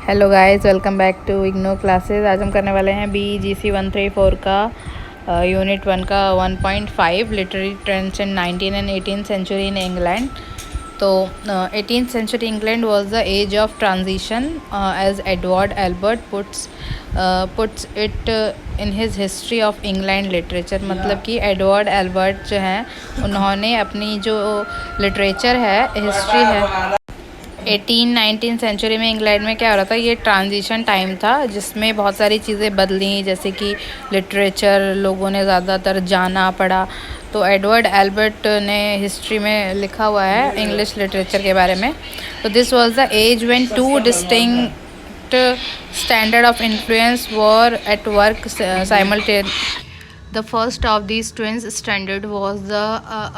Hello guys, welcome back to IGNOU classes. आज हम करने वाले हैं BGC 134 का यूनिट 1 का 1.5 literary trends in 19th and 18th century in England. तो 18th century England was the age of transition age Edward Albert puts it in his history of England literature. मतलब कि एडवर्ड एल्बर्ट जो हैं उन्होंने अपनी जो literature है, history है, 18-19 सेंचुरी में इंग्लैंड में क्या हो रहा था, ये ट्रांजिशन टाइम था जिसमें बहुत सारी चीज़ें बदली, जैसे कि लिटरेचर लोगों ने ज़्यादातर जाना पड़ा। तो एडवर्ड एल्बर्ट ने हिस्ट्री में लिखा हुआ है इंग्लिश लिटरेचर के बारे में। तो this was the age when two distinct standard of influence were at work simultaneously. The first of these twins standard was the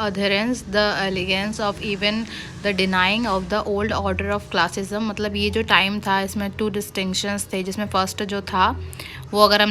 adherence, the elegance of even the denying of the old order of classism. मतलब ये जो time था इसमें to distinctions थे, जिसमें first जो था वो अगर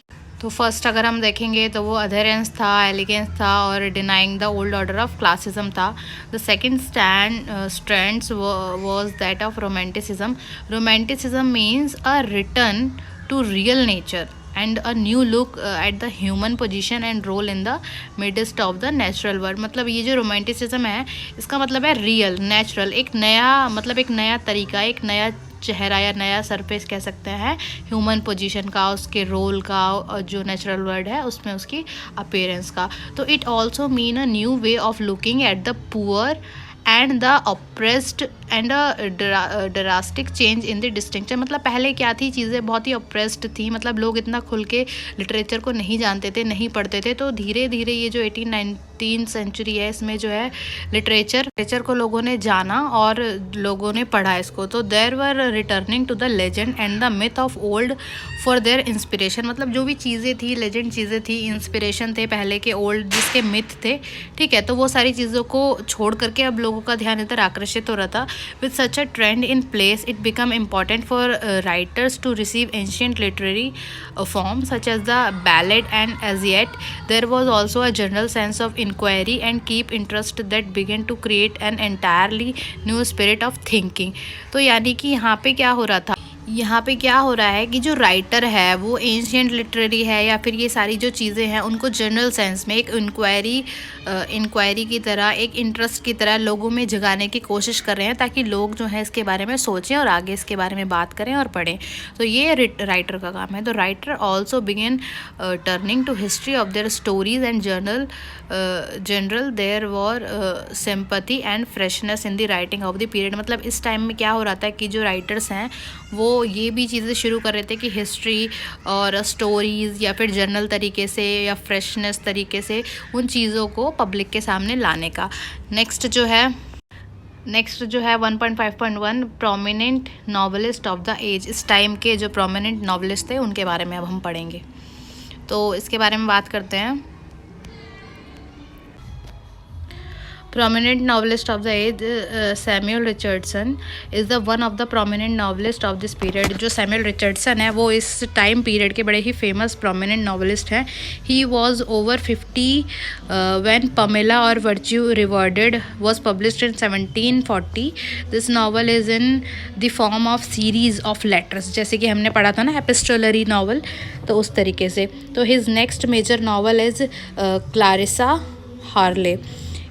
हम देखेंगे तो वो अधेरेंस था, एलिगेंस था और denying the old order of classicism था. The second strands was that of romanticism. Romanticism means a return to real nature and a new look at the human position and role in the midst of the natural world. मतलब ये जो romanticism है इसका मतलब है real, natural, एक नया तरीका, एक नया चेहरा या नया सरफेस कह सकते हैं ह्यूमन पोजीशन का, उसके रोल का, जो नेचुरल वर्ल्ड है उसमें उसकी अपीयरेंस का. तो it also mean a new way of looking at the poor and the oppressed and a drastic change in the distinction. मतलब पहले क्या थी, चीज़ें बहुत ही ऑप्रेस्ड थी, मतलब लोग इतना खुल के लिटरेचर को नहीं जानते थे, नहीं पढ़ते थे. तो धीरे धीरे ये जो 18-19 सेंचुरी है इसमें जो है लिटरेचर को लोगों ने जाना और लोगों ने पढ़ा इसको. तो there were returning to the legend and the myth of old for their inspiration. मतलब जो भी चीज़ें थी, लेजेंड चीज़ें थी, इंस्पिरेशन थे पहले के ओल्ड जिसके मिथ थे, ठीक है, तो वो सारी चीज़ों को छोड़ करके अब लोगों का ध्यान इधर आकर्षित हो रहा था. With such a trend in place, it became important for writers to receive ancient literary forms such as the ballad, and as yet there was also a general sense of inquiry and keep interest that began to create an entirely new spirit of thinking. तो यानी कि यहाँ पे क्या हो रहा है कि जो राइटर है वो एंशियंट लिटरेरी है या फिर ये सारी जो चीज़ें हैं उनको जनरल सेंस में एक इंक्वायरी की तरह, एक इंटरेस्ट की तरह लोगों में जगाने की कोशिश कर रहे हैं, ताकि लोग जो है इसके बारे में सोचें और आगे इसके बारे में बात करें और पढ़ें. तो ये राइटर का काम है. तो writer also begin turning to history of their stories and general their war sympathy and freshness in the writing of the period. मतलब इस टाइम में क्या हो रहा था कि जो राइटर्स हैं वो ये भी चीज़ें शुरू कर रहे थे कि हिस्ट्री और स्टोरीज़ या फिर जर्नल तरीके से या फ्रेशनेस तरीके से उन चीज़ों को पब्लिक के सामने लाने का. नेक्स्ट जो है 1.5.1 prominent novelist of the age. इस टाइम के जो प्रोमिनेंट नॉवलिस्ट थे उनके बारे में अब हम पढ़ेंगे. तो इसके बारे में बात करते हैं. Prominent novelist of the age, Samuel Richardson is the one of the prominent novelist of this period. जो Samuel Richardson है वो इस टाइम पीरियड के बड़े ही फेमस prominent novelist हैं. He was over 50 when Pamela or Virtue Rewarded was published in 1740. This novel is in the form of series of letters, जैसे कि हमने पढ़ा था ना epistolary novel, तो उस तरीके से. तो his next major novel is Clarissa Harlowe.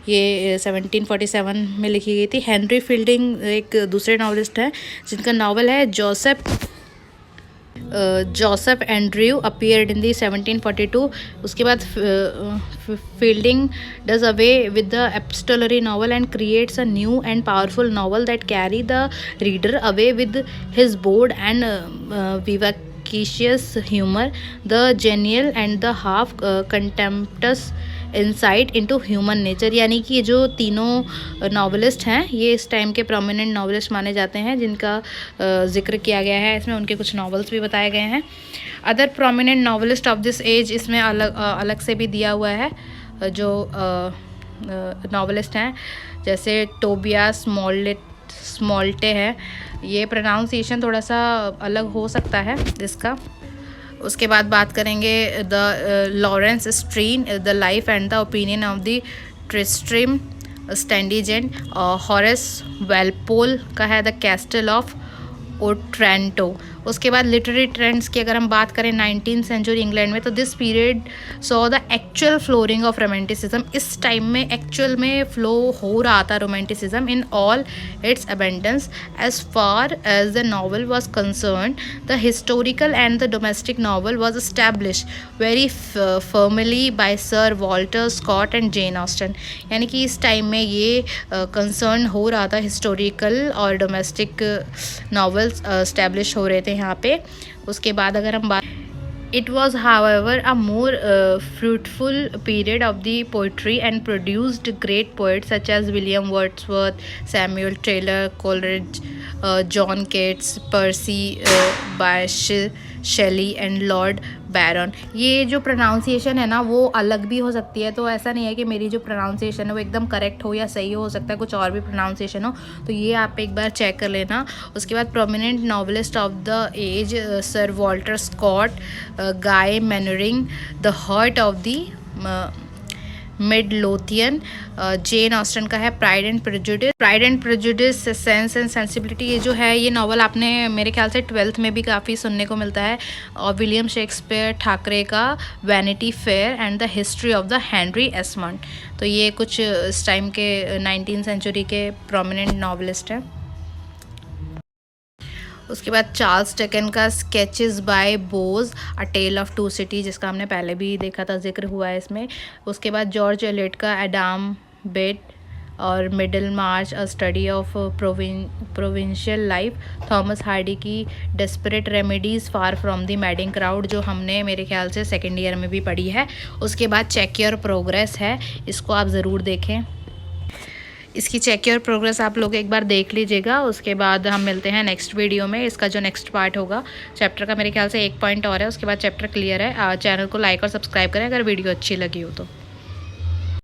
ये 1747 में लिखी गई थी. हेनरी फील्डिंग एक दूसरे नॉवलिस्ट हैं जिनका नावल है Joseph Andrew appeared in the 1742. उसके बाद Fielding does away with the epistolary novel and creates a new and powerful novel that carry the reader away with his bold and vivacious humor, the genial and the half contemptuous insight into human nature. यानी कि जो तीनों novelist हैं ये इस time के prominent novelist माने जाते हैं जिनका जिक्र किया गया है इसमें. उनके कुछ नॉवेल्स भी बताए गए हैं. Other prominent novelist of this age इसमें अलग से भी दिया हुआ है जो नॉवलिस्ट हैं, जैसे टोबियास स्मॉल्टे है. ये प्रोनाउंसिएशन थोड़ा सा अलग हो सकता है इसका. उसके बाद बात करेंगे the Laurence Sterne, the life and the opinion of the Tristram Shandy gentleman. Horace Walpole का है द कैस्टल ऑफ ओट्रेंटो। उसके बाद लिटरेरी ट्रेंड्स की अगर हम बात करें 19th सेंचुरी इंग्लैंड में, तो this period saw the actual flowering of romanticism. इस टाइम में एक्चुअल में फ्लो हो रहा था romanticism in all its abundance. As far as the novel was concerned, the historical and the domestic novel was establish very firmly by sir Walter Scott and Jane Austen. यानी कि इस time में ये concern हो रहा था, historical और domestic novels establish हो रहे थे यहाँ पे। उसके बाद अगर हम बात, it was however a more fruitful period of the poetry and produced great poets such as William Wordsworth, Samuel Taylor Coleridge, John Keats, Percy Bysshe Shelley and Lord बैरन। ये जो प्रोनाउंसिएशन है ना वो अलग भी हो सकती है, तो ऐसा नहीं है कि मेरी जो प्रोनाउंसिएशन है वो एकदम करेक्ट हो या सही हो सकता है कुछ और भी प्रोनाउंसिएशन हो, तो ये आप एक बार चेक कर लेना। उसके बाद prominent novelist of the age Sir Walter Scott, Guy Mannering, the Heart of the Midlothian, Jane Austen का है Pride and Prejudice, Sense and Sensibility. ये जो है ये नॉवल आपने मेरे ख्याल से 12th में भी काफ़ी सुनने को मिलता है। और विलियम शेक्सपियर ठाकरे का Vanity Fair and the History of the Henry Esmond. तो ये कुछ इस टाइम के 19th सेंचुरी के प्रोमिनेंट नॉवलिस्ट हैं। उसके बाद चार्ल्स डिकेन का sketches by Boz, a tale of two city, जिसका हमने पहले भी देखा था, जिक्र हुआ है इसमें। उसके बाद जॉर्ज एलियट का एडम बेट और Middlemarch, a study of provincial life. Thomas Hardy की Desperate Remedies Far from the Madding Crowd, जो हमने मेरे ख्याल से सेकेंड ईयर में भी पढ़ी है। उसके बाद चेक योर प्रोग्रेस है, इसको आप ज़रूर देखें। इसकी चेक योर प्रोग्रेस आप लोग एक बार देख लीजिएगा। उसके बाद हम मिलते हैं नेक्स्ट वीडियो में। इसका जो नेक्स्ट पार्ट होगा चैप्टर का, मेरे ख्याल से 1 पॉइंट और है, उसके बाद चैप्टर क्लियर है। चैनल को लाइक और सब्सक्राइब करें अगर वीडियो अच्छी लगी हो तो।